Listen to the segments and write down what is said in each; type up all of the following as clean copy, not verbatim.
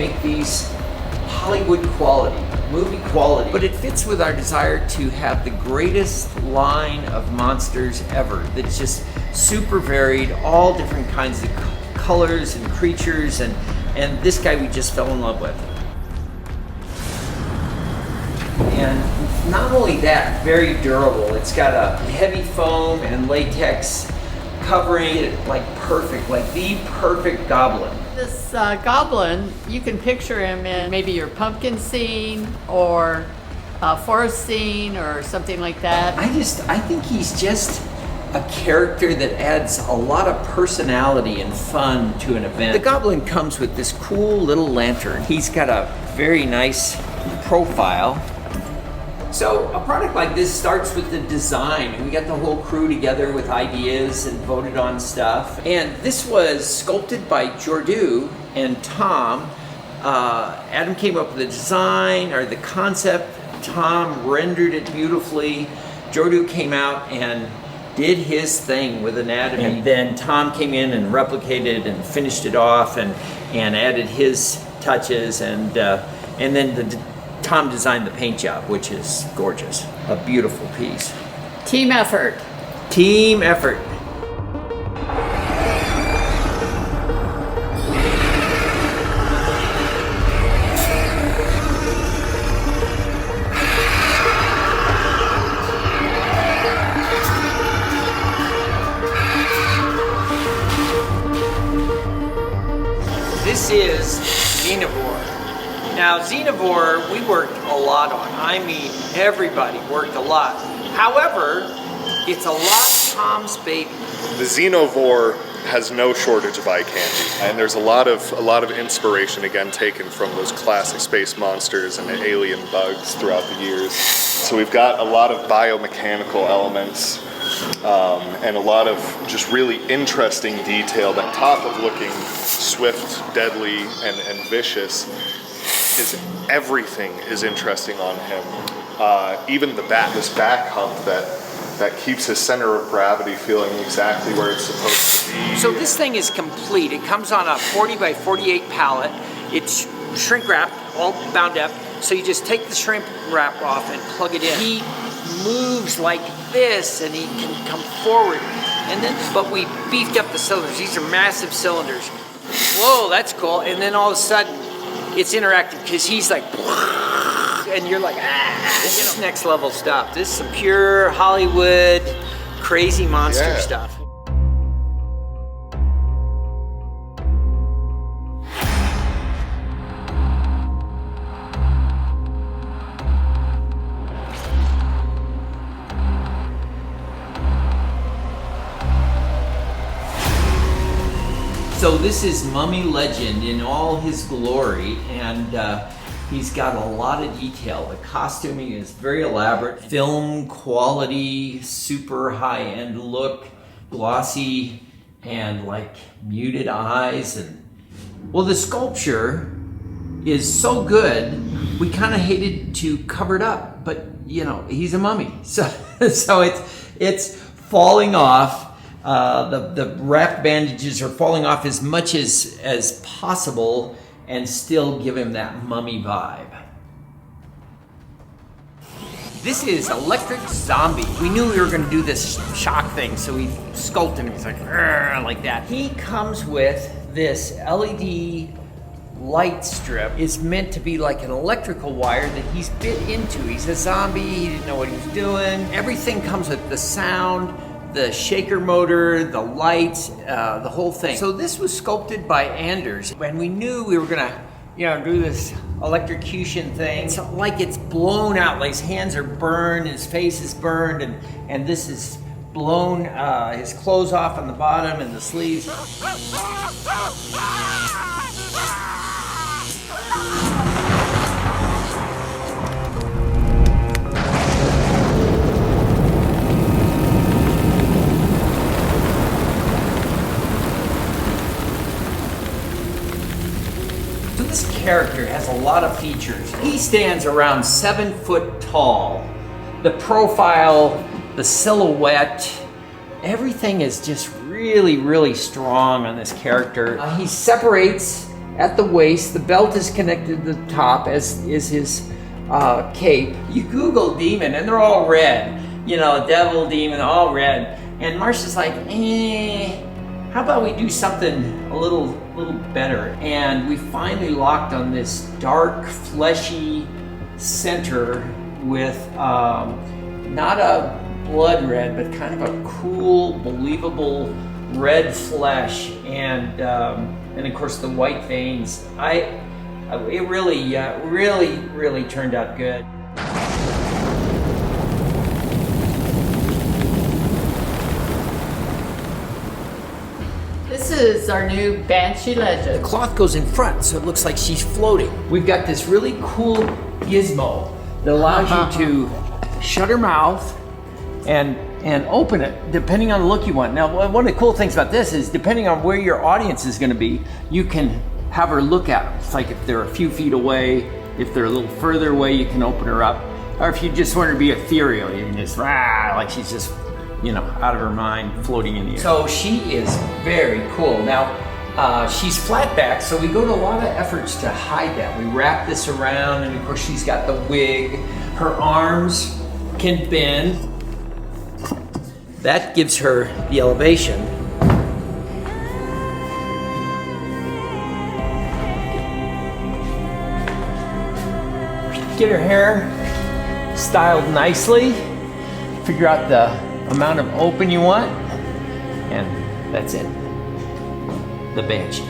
make these Hollywood quality, movie quality, but it fits with our desire to have the greatest line of monsters ever that's just super varied, all different kinds of colors and creatures, and this guy we just fell in love with. And not only that, very durable. It's got a heavy foam and latex covering it like perfect, like the perfect goblin. This goblin, you can picture him in maybe your pumpkin scene or a forest scene or something like that. I think he's just a character that adds a lot of personality and fun to an event. The goblin comes with this cool little lantern. He's got a very nice profile. So a product like this starts with the design. We got the whole crew together with ideas and voted on stuff. And this was sculpted by Jordu and Tom. Adam came up with the design or the concept. Tom rendered it beautifully. Jordu came out and did his thing with anatomy. And then Tom came in and replicated and finished it off and added his touches. And then Tom designed the paint job, which is gorgeous. A beautiful piece. Team effort. Team effort. This is Xenovore. Now, Xenavore, we worked a lot on. I mean, everybody worked a lot. However, it's a lot Tom's baby. The Xenovore has no shortage of eye candy, and there's a lot of inspiration again taken from those classic space monsters and alien bugs throughout the years. So we've got a lot of biomechanical elements and a lot of just really interesting detail. On top of looking swift, deadly, and vicious, is everything is interesting on him. Even the back, this back hump that keeps his center of gravity feeling exactly where it's supposed to be. So this thing is complete. It comes on a 40 by 48 pallet. It's shrink wrapped, all bound up. So you just take the shrink wrap off and plug it in. He moves like this and he can come forward. But we beefed up the cylinders. These are massive cylinders. Whoa, that's cool. And then all of a sudden, it's interactive because he's like, and you're like, This is next level stuff. This is some pure Hollywood, crazy monster stuff. So this is Mummy Legend in all his glory, and he's got a lot of detail. The costuming is very elaborate, film quality, super high-end look, glossy, and like muted eyes. And well, the sculpture is so good, we kind of hated to cover it up, but you know, he's a mummy, so it's falling off. The wrap bandages are falling off as much as possible and still give him that mummy vibe. This is Electric Zombie. We knew we were going to do this shock thing, so we sculpted him. He's like that. He comes with this LED light strip. It's meant to be like an electrical wire that he's bit into. He's a zombie. He didn't know what he was doing. Everything comes with the sound, the shaker motor, the lights, the whole thing. So this was sculpted by Anders. When we knew we were gonna, do this electrocution thing, it's like it's blown out, like his hands are burned, his face is burned, and this is blown his clothes off on the bottom and the sleeves. This character has a lot of features. He stands around 7 foot tall. The profile, the silhouette, everything is just really, really strong on this character. He separates at the waist. The belt is connected to the top, as is his cape. You Google demon and they're all red. You know, devil, demon, all red. And Marcia's like, how about we do something a little better? And we finally locked on this dark, fleshy center with not a blood red, but kind of a cool, believable red flesh, and of course the white veins. It really turned out good. This is our new Banshee Legend. The cloth goes in front, so it looks like she's floating. We've got this really cool gizmo that allows you to shut her mouth and open it depending on the look you want. Now, one of the cool things about this is depending on where your audience is going to be, you can have her look at them. It's like if they're a few feet away, if they're a little further away, you can open her up. Or if you just want her to be ethereal, you can just like she's just, you know, out of her mind, floating in the air. So she is very cool. Now, she's flat back, so we go to a lot of efforts to hide that. We wrap this around, and of course she's got the wig. Her arms can bend. That gives her the elevation. Get her hair styled nicely. Figure out the amount of open you want, and that's it. The Banshee.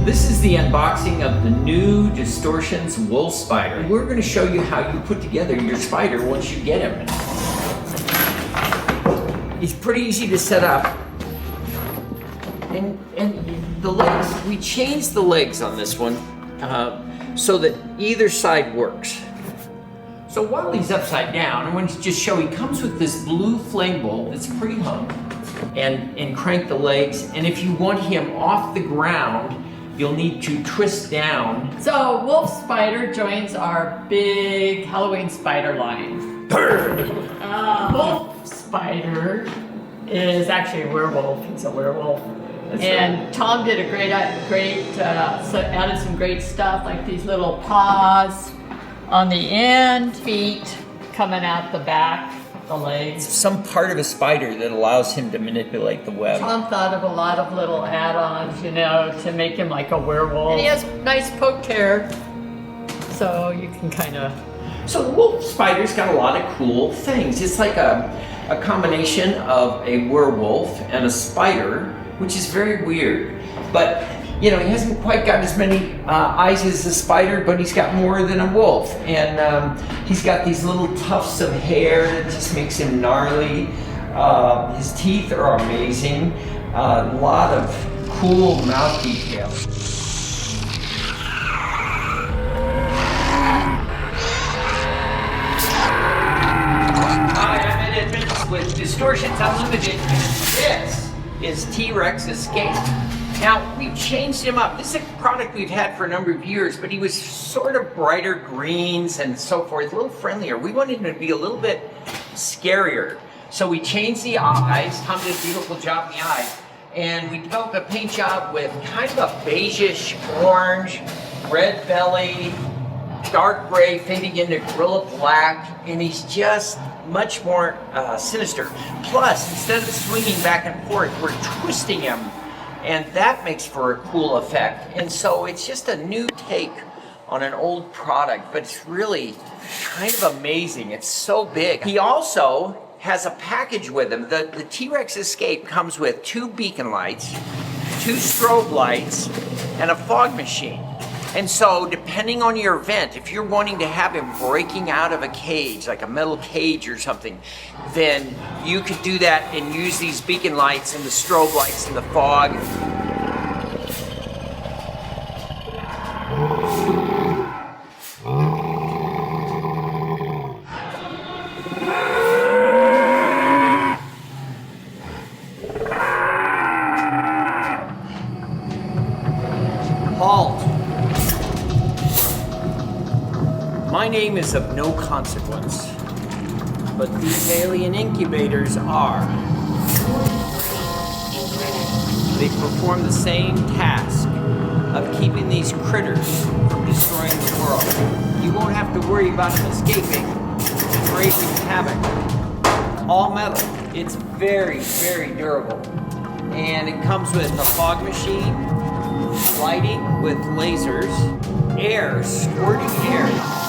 This is the unboxing of the new Distortions Wolf Spider. We're going to show you how you put together your spider once you get him. He's pretty easy to set up. And the legs, we changed the legs on this one so that either side works. So while he's upside down, I want to just show he comes with this blue flame bolt that's pre-hung, and crank the legs. And if you want him off the ground, you'll need to twist down. So Wolf Spider joins our big Halloween spider line. Wolf Spider is actually a werewolf. He's a werewolf. And Tom did a great, so added some great stuff like these little paws on the end, feet coming out the back, the legs. Some part of a spider that allows him to manipulate the web. Tom thought of a lot of little add-ons, you know, to make him like a werewolf. And he has nice poked hair, so you can kind of... So the wolf spider's got a lot of cool things. It's like a combination of a werewolf and a spider, which is very weird. But, you know, he hasn't quite got as many eyes as a spider, but he's got more than a wolf. And he's got these little tufts of hair that just makes him gnarly. His teeth are amazing. A lot of cool mouth details. With Distortions Unlimited, this is T-Rex Escape. Now, we've changed him up. This is a product we've had for a number of years, but he was sort of brighter greens and so forth, a little friendlier. We wanted him to be a little bit scarier. So we changed the eyes. Tom did a beautiful job in the eyes. And we developed a paint job with kind of a beigeish orange, red belly, dark gray fading into gorilla black, and he's just much more sinister. Plus, instead of swinging back and forth, we're twisting him, and that makes for a cool effect. And so it's just a new take on an old product, but it's really kind of amazing. It's so big. He also has a package with him. The T-Rex Escape comes with 2 beacon lights, 2 strobe lights, and a fog machine. And so, depending on your event, if you're wanting to have him breaking out of a cage, like a metal cage or something, then you could do that and use these beacon lights and the strobe lights and the fog. My name is of no consequence, but these alien incubators are. They perform the same task of keeping these critters from destroying the world. You won't have to worry about them escaping and raising havoc. All metal. It's very, very durable. And it comes with a fog machine, lighting with lasers, air, squirting air.